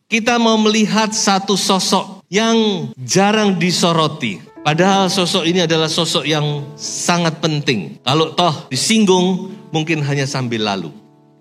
Kita mau melihat satu sosok yang jarang disoroti. Padahal sosok ini adalah sosok yang sangat penting. Kalau toh disinggung, mungkin hanya sambil lalu.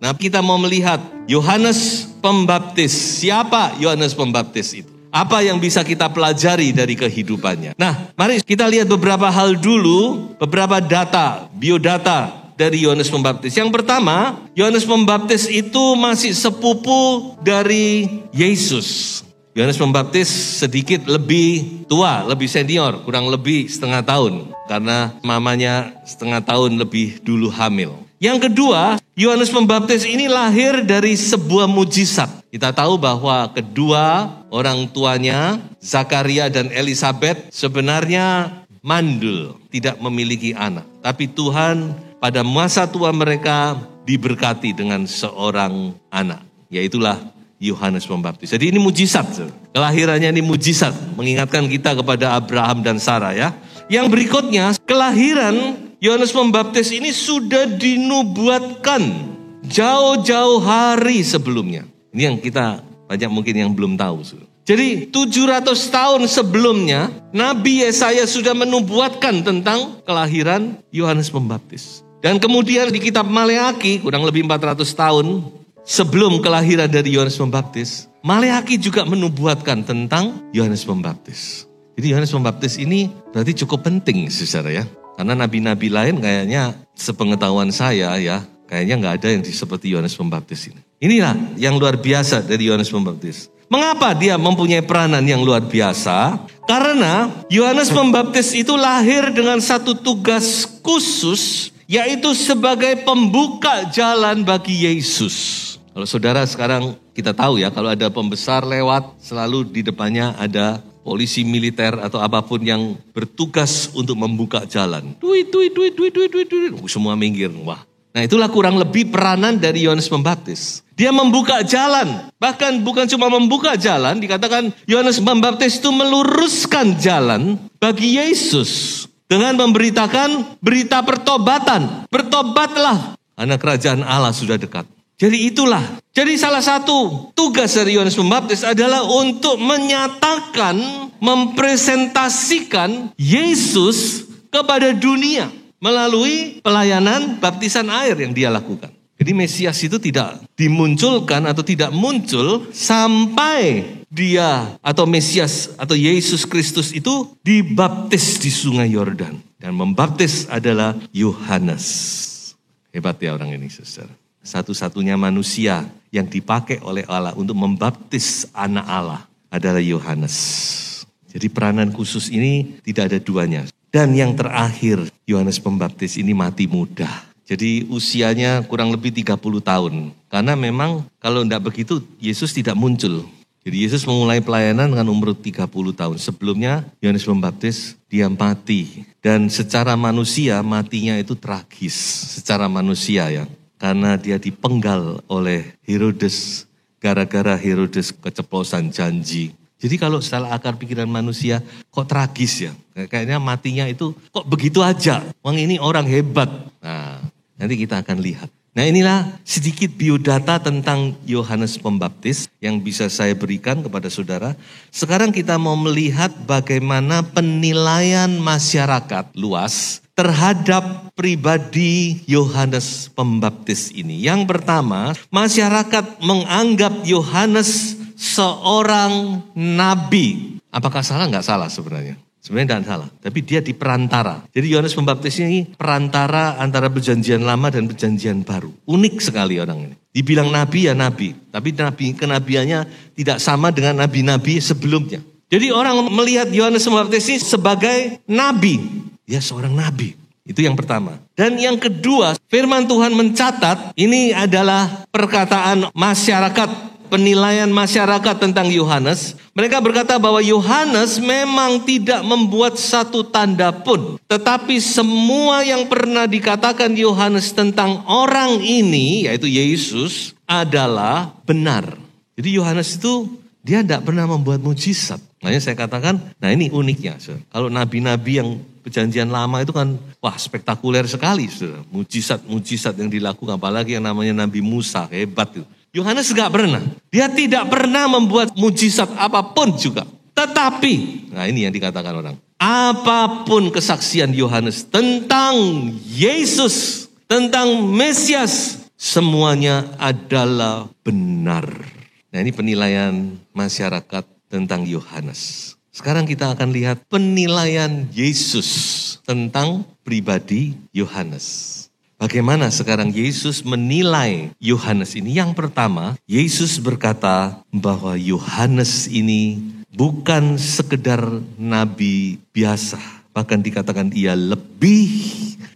Nah, kita mau melihat Yohanes Pembaptis. Siapa Yohanes Pembaptis itu? Apa yang bisa kita pelajari dari kehidupannya? Nah, mari kita lihat beberapa hal dulu, beberapa data, biodata dari Yohanes Pembaptis. Yang pertama, Yohanes Pembaptis itu masih sepupu dari Yesus. Yohanes Pembaptis sedikit lebih tua, lebih senior, kurang lebih setengah tahun. Karena mamanya setengah tahun lebih dulu hamil. Yang kedua, Yohanes Pembaptis ini lahir dari sebuah mujizat. Kita tahu bahwa kedua orang tuanya, Zakaria dan Elisabet, sebenarnya mandul, tidak memiliki anak. Tapi Tuhan pada masa tua mereka diberkati dengan seorang anak. Yaitulah Yohanes Pembaptis. Jadi ini mujizat. Kelahirannya ini mujizat. Mengingatkan kita kepada Abraham dan Sarah ya. Yang berikutnya, kelahiran Yohanes Pembaptis ini sudah dinubuatkan jauh-jauh hari sebelumnya. Ini yang kita banyak mungkin yang belum tahu. Jadi 700 tahun sebelumnya, Nabi Yesaya sudah menubuatkan tentang kelahiran Yohanes Pembaptis. Dan kemudian di kitab Maleaki, kurang lebih 400 tahun sebelum kelahiran dari Yohanes Pembaptis, Maleaki juga menubuatkan tentang Yohanes Pembaptis. Jadi Yohanes Pembaptis ini berarti cukup penting saudara ya. Karena nabi-nabi lain kayaknya sepengetahuan saya ya, kayaknya nggak ada yang seperti Yohanes Pembaptis ini. Inilah yang luar biasa dari Yohanes Pembaptis. Mengapa dia mempunyai peranan yang luar biasa? Karena Yohanes Pembaptis itu lahir dengan satu tugas khusus, yaitu sebagai pembuka jalan bagi Yesus. Kalau saudara sekarang kita tahu ya, kalau ada pembesar lewat, selalu di depannya ada polisi militer atau apapun yang bertugas untuk membuka jalan. Duit. Semua minggir. Wah. Nah itulah kurang lebih peranan dari Yohanes Pembaptis. Dia membuka jalan. Bahkan bukan cuma membuka jalan, dikatakan Yohanes Pembaptis itu meluruskan jalan bagi Yesus. Dengan memberitakan berita pertobatan. Bertobatlah, karena kerajaan Allah sudah dekat. Jadi itulah. Jadi salah satu tugas dari Yohanes Pembaptis adalah untuk menyatakan, mempresentasikan Yesus kepada dunia melalui pelayanan baptisan air yang dia lakukan. Jadi Mesias itu tidak dimunculkan atau tidak muncul sampai dia atau Mesias atau Yesus Kristus itu dibaptis di Sungai Yordan. Dan membaptis adalah Yohanes. Hebat ya orang ini saudara. Satu-satunya manusia yang dipakai oleh Allah untuk membaptis anak Allah adalah Yohanes. Jadi peranan khusus ini tidak ada duanya. Dan yang terakhir, Yohanes Pembaptis ini mati muda. Jadi usianya kurang lebih 30 tahun. Karena memang kalau tidak begitu, Yesus tidak muncul. Jadi Yesus memulai pelayanan dengan umur 30 tahun. Sebelumnya Yohanes Pembaptis dia mati. Dan secara manusia matinya itu tragis. Secara manusia ya. Karena dia dipenggal oleh Herodes. Gara-gara Herodes keceplosan janji. Jadi kalau setelah akar pikiran manusia, kok tragis ya? Kayaknya matinya itu kok begitu aja. Wong ini orang hebat. Nah, nanti kita akan lihat. Nah inilah sedikit biodata tentang Yohanes Pembaptis yang bisa saya berikan kepada saudara. Sekarang kita mau melihat bagaimana penilaian masyarakat luas terhadap pribadi Yohanes Pembaptis ini. Yang pertama, masyarakat menganggap Yohanes seorang nabi. Apakah salah? Enggak salah sebenarnya. Sebenarnya tidak salah. Tapi dia di perantara. Jadi Yohanes Pembaptis ini perantara antara perjanjian lama dan perjanjian baru. Unik sekali orang ini. Dibilang nabi ya nabi. Tapi kenabiannya tidak sama dengan nabi-nabi sebelumnya. Jadi orang melihat Yohanes Pembaptis ini sebagai nabi. Dia seorang nabi. Itu yang pertama. Dan yang kedua, firman Tuhan mencatat ini adalah perkataan masyarakat penilaian masyarakat tentang Yohanes, mereka berkata bahwa Yohanes memang tidak membuat satu tanda pun. Tetapi semua yang pernah dikatakan Yohanes tentang orang ini, yaitu Yesus, adalah benar. Jadi Yohanes itu dia tidak pernah membuat mujizat. Makanya saya katakan, nah ini uniknya. Kalau nabi-nabi yang perjanjian lama itu kan, wah spektakuler sekali. Mujizat-mujizat yang dilakukan, apalagi yang namanya Nabi Musa, hebat itu. Yohanes enggak pernah. Dia tidak pernah membuat mujizat apapun juga. Tetapi, nah ini yang dikatakan orang. Apapun kesaksian Yohanes tentang Yesus, tentang Mesias, semuanya adalah benar. Nah ini penilaian masyarakat tentang Yohanes. Sekarang kita akan lihat penilaian Yesus tentang pribadi Yohanes. Bagaimana sekarang Yesus menilai Yohanes ini? Yang pertama, Yesus berkata bahwa Yohanes ini bukan sekedar nabi biasa. Bahkan dikatakan ia lebih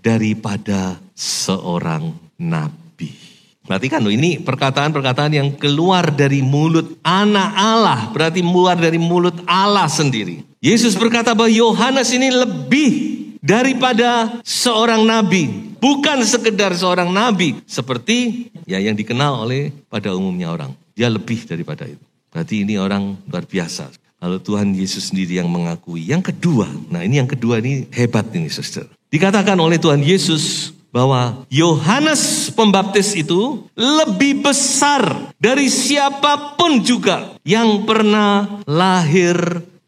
daripada seorang nabi. Perhatikan loh, ini perkataan-perkataan yang keluar dari mulut anak Allah. Berarti keluar dari mulut Allah sendiri. Yesus berkata bahwa Yohanes ini lebih daripada seorang nabi. Bukan sekedar seorang nabi. Seperti ya yang dikenal oleh pada umumnya orang. Dia lebih daripada itu. Berarti ini orang luar biasa. Kalau Tuhan Yesus sendiri yang mengakui. Yang kedua, nah ini yang kedua ini hebat ini saudara. Dikatakan oleh Tuhan Yesus bahwa Yohanes Pembaptis itu lebih besar dari siapapun juga yang pernah lahir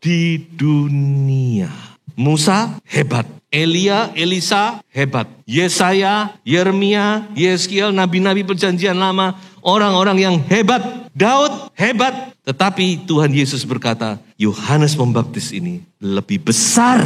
di dunia. Musa hebat, Elia, Elisa hebat, Yesaya, Yeremia, Yeskiel, nabi-nabi perjanjian lama, orang-orang yang hebat, Daud hebat. Tetapi Tuhan Yesus berkata, Yohanes Pembaptis ini lebih besar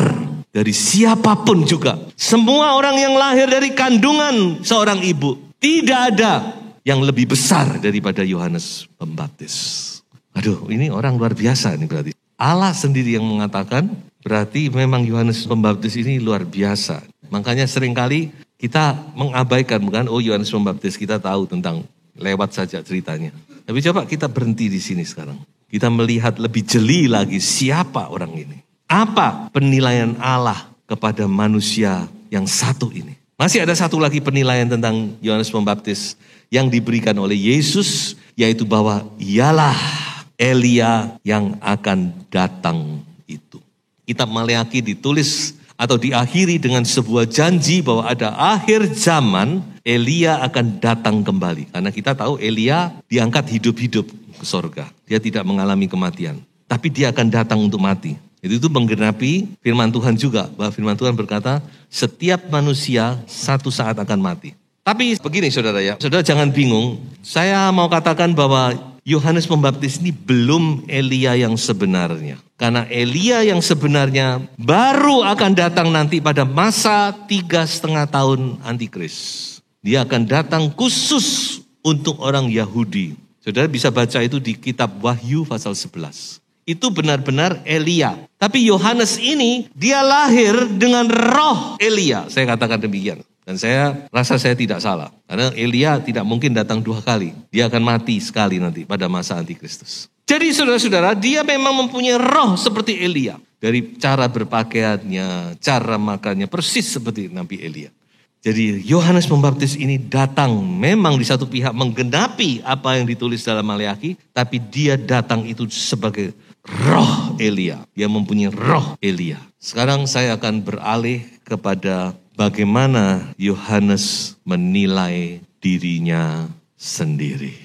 dari siapapun juga. Semua orang yang lahir dari kandungan seorang ibu, tidak ada yang lebih besar daripada Yohanes Pembaptis. Aduh, ini orang luar biasa ini berarti. Allah sendiri yang mengatakan, berarti memang Yohanes Pembaptis ini luar biasa. Makanya seringkali kita mengabaikan, bukan? Oh, Yohanes Pembaptis kita tahu tentang, lewat saja ceritanya. Tapi coba kita berhenti di sini sekarang. Kita melihat lebih jeli lagi siapa orang ini. Apa penilaian Allah kepada manusia yang satu ini? Masih ada satu lagi penilaian tentang Yohanes Pembaptis yang diberikan oleh Yesus, yaitu bahwa ialah Elia yang akan datang itu. Kitab Maleakhi ditulis atau diakhiri dengan sebuah janji bahwa ada akhir zaman Elia akan datang kembali. Karena kita tahu Elia diangkat hidup-hidup ke sorga. Dia tidak mengalami kematian. Tapi dia akan datang untuk mati. Itu menggenapi firman Tuhan juga. Bahwa firman Tuhan berkata, setiap manusia satu saat akan mati. Tapi begini saudara ya, saudara jangan bingung. Saya mau katakan bahwa Yohanes Pembaptis ini belum Elia yang sebenarnya. Karena Elia yang sebenarnya baru akan datang nanti pada masa 3,5 tahun Antikris. Dia akan datang khusus untuk orang Yahudi. Saudara bisa baca itu di kitab Wahyu pasal 11. Itu benar-benar Elia. Tapi Yohanes ini dia lahir dengan roh Elia. Saya katakan demikian. Dan saya rasa saya tidak salah. Karena Elia tidak mungkin datang 2 kali. Dia akan mati sekali nanti pada masa Antikristus. Jadi saudara-saudara, dia memang mempunyai roh seperti Elia. Dari cara berpakaiannya, cara makannya, persis seperti Nabi Elia. Jadi Yohanes Pembaptis ini datang memang di satu pihak menggenapi apa yang ditulis dalam Maleakhi. Tapi dia datang itu sebagai roh Elia. Dia mempunyai roh Elia. Sekarang saya akan beralih kepada bagaimana Yohanes menilai dirinya sendiri.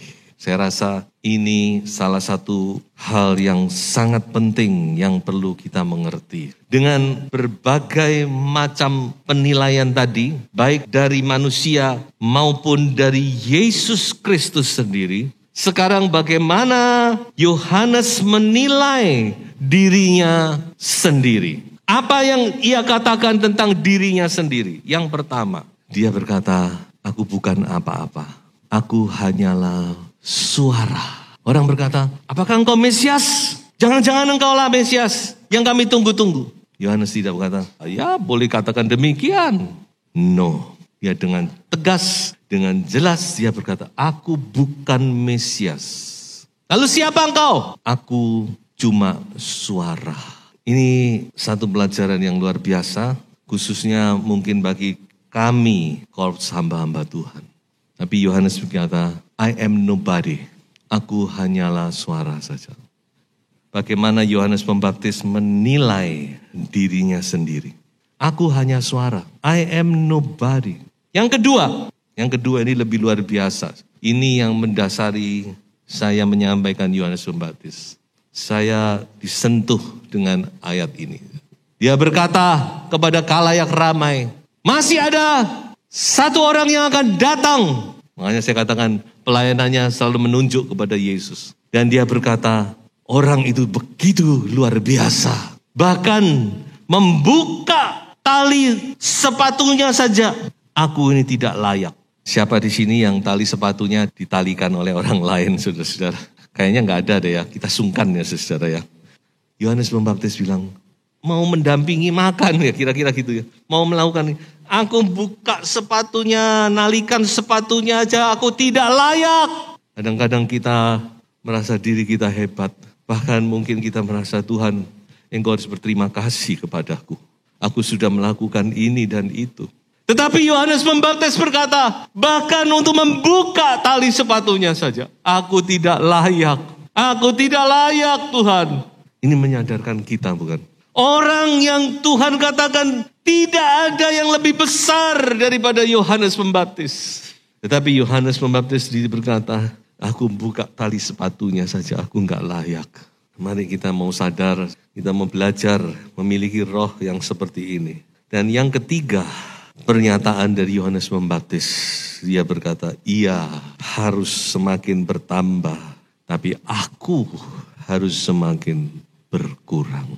Saya rasa ini salah satu hal yang sangat penting yang perlu kita mengerti. Dengan berbagai macam penilaian tadi, baik dari manusia maupun dari Yesus Kristus sendiri, sekarang bagaimana Yohanes menilai dirinya sendiri. Apa yang ia katakan tentang dirinya sendiri? Yang pertama, dia berkata, aku bukan apa-apa. Aku hanyalah suara. Orang berkata, apakah engkau Mesias? Jangan-jangan engkau lah Mesias yang kami tunggu-tunggu. Yohanes tidak berkata, ya boleh katakan demikian. No, dia dengan tegas, dengan jelas dia berkata, aku bukan Mesias. Lalu siapa engkau? Aku cuma suara. Ini satu pelajaran yang luar biasa, khususnya mungkin bagi kami, korps hamba-hamba Tuhan. Tapi Yohanes berkata, I am nobody. Aku hanyalah suara saja. Bagaimana Yohanes Pembaptis menilai dirinya sendiri. Aku hanya suara. I am nobody. Yang kedua ini lebih luar biasa. Ini yang mendasari saya menyampaikan Yohanes Pembaptis. Saya disentuh dengan ayat ini. Dia berkata kepada khalayak ramai, masih ada satu orang yang akan datang. Makanya saya katakan pelayanannya selalu menunjuk kepada Yesus. Dan dia berkata, orang itu begitu luar biasa. Bahkan membuka tali sepatunya saja. Aku ini tidak layak. Siapa di sini yang tali sepatunya ditalikan oleh orang lain, saudara-saudara? Kayaknya nggak ada deh ya. Kita sungkan ya, saudara ya. Yohanes Pembaptis bilang, mau mendampingi makan ya, kira-kira gitu ya. Mau melakukan, aku buka sepatunya, nalikan sepatunya aja, aku tidak layak. Kadang-kadang kita merasa diri kita hebat. Bahkan mungkin kita merasa, Tuhan, Engkau harus berterima kasih kepadaku. Aku sudah melakukan ini dan itu. Tetapi Yohanes Pembaptis berkata, bahkan untuk membuka tali sepatunya saja, aku tidak layak. Aku tidak layak, Tuhan. Ini menyadarkan kita, bukan? Orang yang Tuhan katakan tidak ada yang lebih besar daripada Yohanes Pembaptis. Tetapi Yohanes Pembaptis berkata, aku buka tali sepatunya saja, aku enggak layak. Mari kita mau sadar, kita mau belajar memiliki roh yang seperti ini. Dan yang ketiga, pernyataan dari Yohanes Pembaptis. Dia berkata, ia harus semakin bertambah, tapi aku harus semakin berkurang.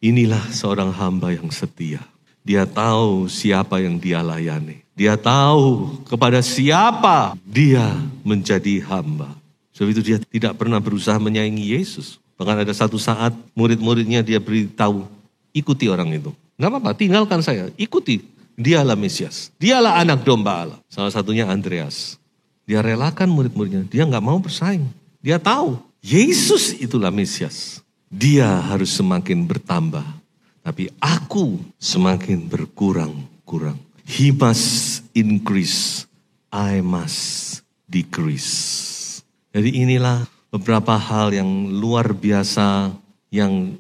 Inilah seorang hamba yang setia. Dia tahu siapa yang dia layani. Dia tahu kepada siapa dia menjadi hamba. Sebab itu dia tidak pernah berusaha menyaingi Yesus. Bahkan ada satu saat murid-muridnya dia beritahu, ikuti orang itu. Gak apa-apa, tinggalkan saya, ikuti. Dialah Mesias, dialah anak domba Allah. Salah satunya Andreas. Dia relakan murid-muridnya, dia gak mau bersaing. Dia tahu, Yesus itulah Mesias. Dia harus semakin bertambah. Tapi aku semakin berkurang-kurang. He must increase, I must decrease. Jadi inilah beberapa hal yang luar biasa yang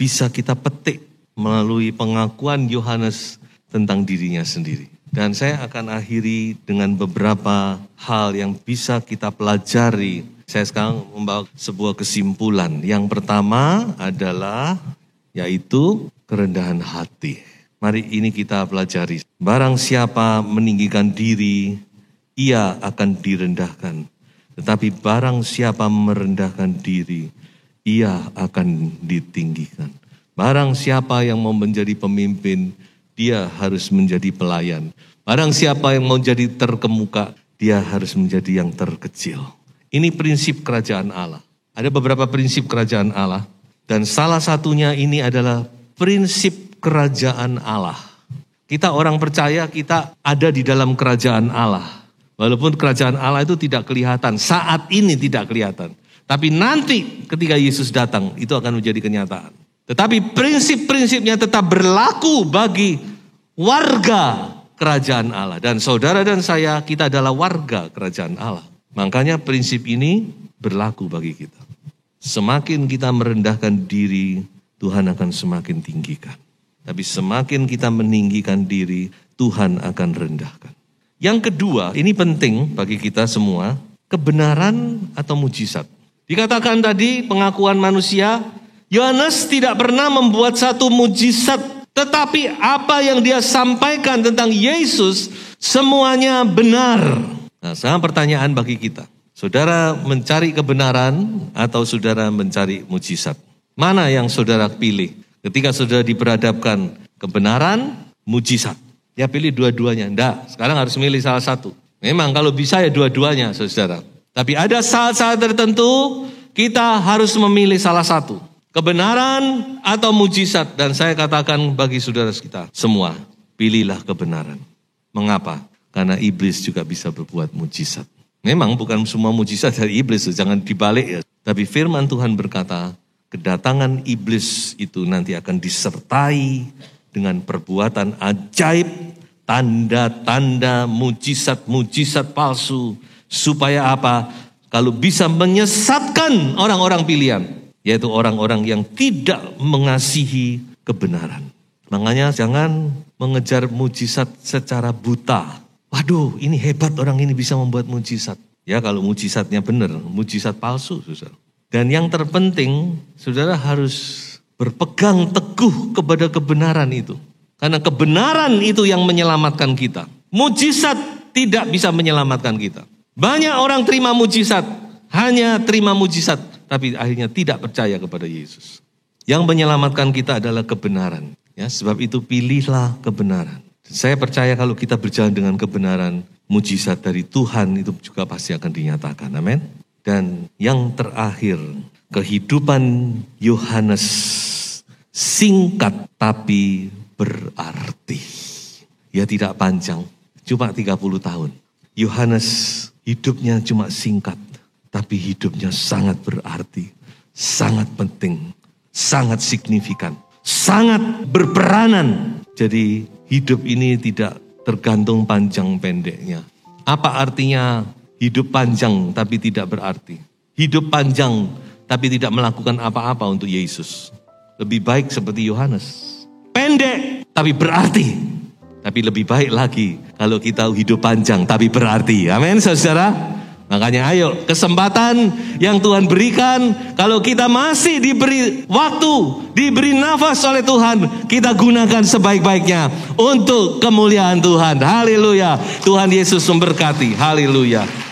bisa kita petik melalui pengakuan Yohanes tentang dirinya sendiri. Dan saya akan akhiri dengan beberapa hal yang bisa kita pelajari. Saya sekarang membawa sebuah kesimpulan. Yang pertama adalah yaitu kerendahan hati. Mari ini kita pelajari. Barang siapa meninggikan diri, ia akan direndahkan. Tetapi barang siapa merendahkan diri, ia akan ditinggikan. Barang siapa yang mau menjadi pemimpin, dia harus menjadi pelayan. Barang siapa yang mau jadi terkemuka, dia harus menjadi yang terkecil. Ini prinsip kerajaan Allah. Ada beberapa prinsip kerajaan Allah. Dan salah satunya ini adalah prinsip kerajaan Allah. Kita orang percaya kita ada di dalam kerajaan Allah. Walaupun kerajaan Allah itu tidak kelihatan. Saat ini tidak kelihatan. Tapi nanti ketika Yesus datang, itu akan menjadi kenyataan. Tetapi prinsip-prinsipnya tetap berlaku bagi warga kerajaan Allah. Dan saudara dan saya, kita adalah warga kerajaan Allah. Makanya prinsip ini berlaku bagi kita. Semakin kita merendahkan diri, Tuhan akan semakin tinggikan. Tapi semakin kita meninggikan diri, Tuhan akan rendahkan. Yang kedua, ini penting bagi kita semua, kebenaran atau mujizat. Dikatakan tadi pengakuan manusia, Yohanes tidak pernah membuat satu mujizat, tetapi apa yang dia sampaikan tentang Yesus semuanya benar. Nah, sekarang pertanyaan bagi kita. Saudara mencari kebenaran atau saudara mencari mujizat? Mana yang saudara pilih? Ketika saudara diperhadapkan kebenaran, mujizat. Ya pilih dua-duanya. Enggak, sekarang harus milih salah satu. Memang kalau bisa ya dua-duanya, saudara. Tapi ada saat-saat tertentu kita harus memilih salah satu. Kebenaran atau mujizat. Dan saya katakan bagi saudara kita semua, pilihlah kebenaran. Mengapa? Karena iblis juga bisa berbuat mujizat. Memang bukan semua mujizat dari iblis, jangan dibalik ya. Tapi firman Tuhan berkata, kedatangan iblis itu nanti akan disertai dengan perbuatan ajaib, tanda-tanda, mujizat-mujizat palsu. Supaya apa? Kalau bisa menyesatkan orang-orang pilihan, yaitu orang-orang yang tidak mengasihi kebenaran. Makanya jangan mengejar mujizat secara buta. Waduh, ini hebat orang ini bisa membuat mujizat. Ya kalau mujizatnya benar, mujizat palsu, saudara. Dan yang terpenting, saudara harus berpegang teguh kepada kebenaran itu. Karena kebenaran itu yang menyelamatkan kita. Mujizat tidak bisa menyelamatkan kita. Banyak orang terima mujizat, hanya terima mujizat, tapi akhirnya tidak percaya kepada Yesus. Yang menyelamatkan kita adalah kebenaran. Ya, sebab itu pilihlah kebenaran. Saya percaya kalau kita berjalan dengan kebenaran, mujizat dari Tuhan itu juga pasti akan dinyatakan. Amin. Dan yang terakhir, kehidupan Yohanes singkat tapi berarti. Ya tidak panjang, cuma 30 tahun. Yohanes hidupnya cuma singkat, tapi hidupnya sangat berarti, sangat penting, sangat signifikan, sangat berperanan. Jadi hidup ini tidak tergantung panjang pendeknya. Apa artinya hidup panjang tapi tidak berarti? Hidup panjang tapi tidak melakukan apa-apa untuk Yesus. Lebih baik seperti Yohanes. Pendek tapi berarti. Tapi lebih baik lagi kalau kita hidup panjang tapi berarti. Amin, saudara. Makanya ayo, kesempatan yang Tuhan berikan, kalau kita masih diberi waktu, diberi nafas oleh Tuhan, kita gunakan sebaik-baiknya untuk kemuliaan Tuhan. Haleluya. Tuhan Yesus memberkati. Haleluya.